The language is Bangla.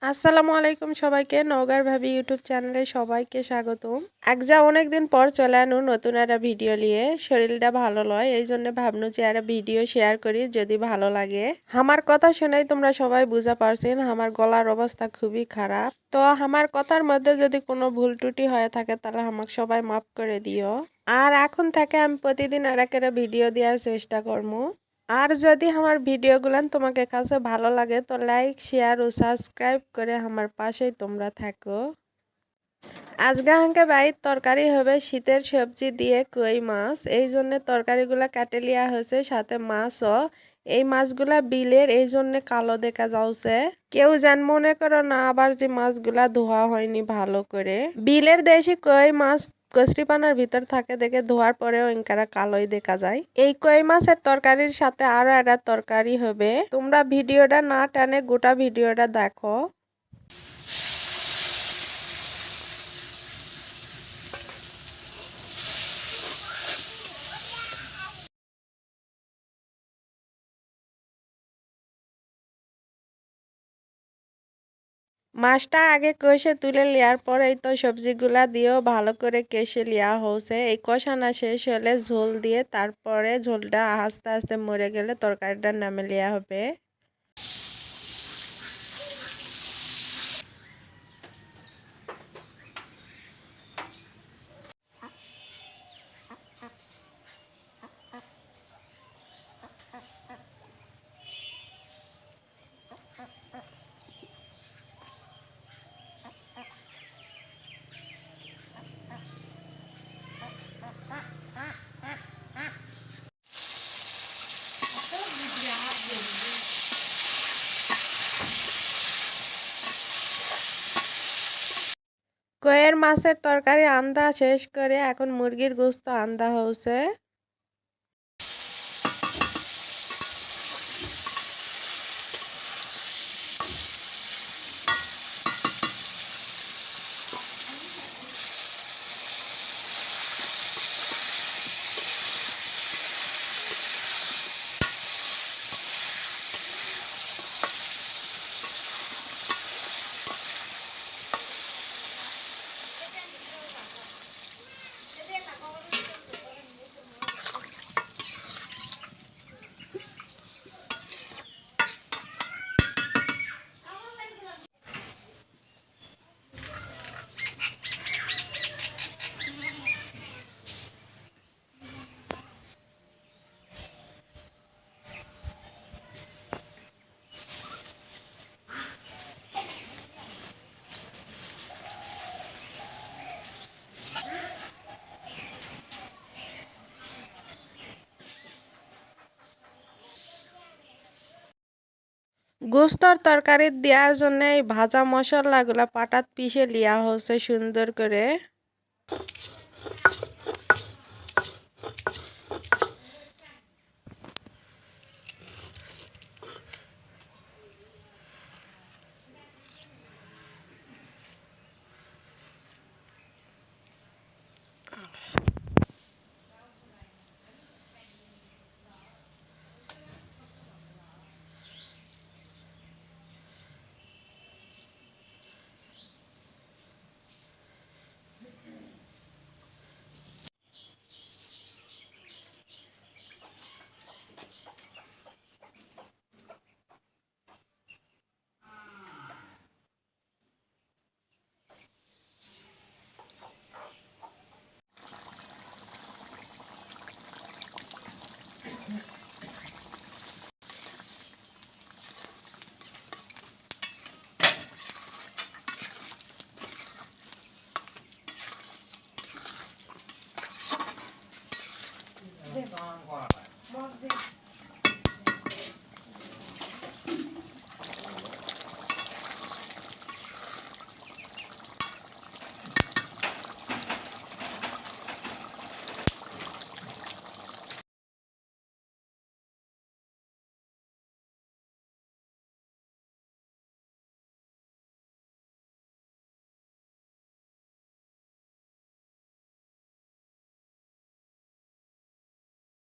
আসসালামু আলাইকুম সবাইকে নওগাঁর ভাবি ইউটিউব চ্যানেলে সবাইকে স্বাগতম। অনেকদিন পর চলে আনু নতুন একটা ভিডিও নিয়ে। শরীরটা ভালো লয়, এই জন্য ভাবনু যে একটা ভিডিও শেয়ার করি, যদি ভালো লাগে। আমার কথা শুনেই তোমরা সবাই বুঝা পারছেন আমার গলার অবস্থা খুবই খারাপ। তো আমার কথার মধ্যে যদি কোনো ভুল ত্রুটি হয়ে থাকে তাহলে আমাকে সবাই মাফ করে দিও। আর এখন থেকে আমি প্রতিদিন আর একটা ভিডিও দেওয়ার চেষ্টা করবো। আর যদি আমার ভিডিওগুলো তোমাকে কাছে ভালো লাগে তো লাইক শেয়ার ও সাবস্ক্রাইব করে আমার পাশেই তোমরা থাকো। আজকে হাঁকে বাইর তরকারি হবে শীতের সবজি দিয়ে কই মাছ, এই জন্য তরকারিগুলা কাটে লিয়া হয়েছে, সাথে মাছও। এই মাছগুলা বিলের, এই জন্য কালো দেখা যাচ্ছে। কেউ যেন মনে করো না আবার যে মাছগুলা ধোয়া হয়নি ভালো করে। বিলের দেশি কই মাছ কচরিপানার ভিতর থাকে দেখে ধোয়ার পরেও ইনকারা কালোই দেখা যায়। এই কই মাছের তরকারির সাথে আরো একটা তরকারি হবে, তোমরা ভিডিওটা না টানে গোটা ভিডিওটা দেখো। মাছটা আগে কষে তুলে লিয়ার পর এই তো সবজিগুলা দিয়েও ভালো করে কষে লিয়া হয়েছে। এই কষানা শেষ হলে ঝোল দিয়ে তারপরে ঝোলটা আস্তে আস্তে মরে গেলে তরকারিটা নামে লিয়া হবে। কয়ের মাছের তরকারি আন্দা শেষ করে এখন মুরগির গোস্ত আন্দা হয়েছে। গোস্তর তরকারি দেওয়ার জন্য এই ভাজা মশলাগুলা পাটাত পিষে লিয়া হচ্ছে সুন্দর করে।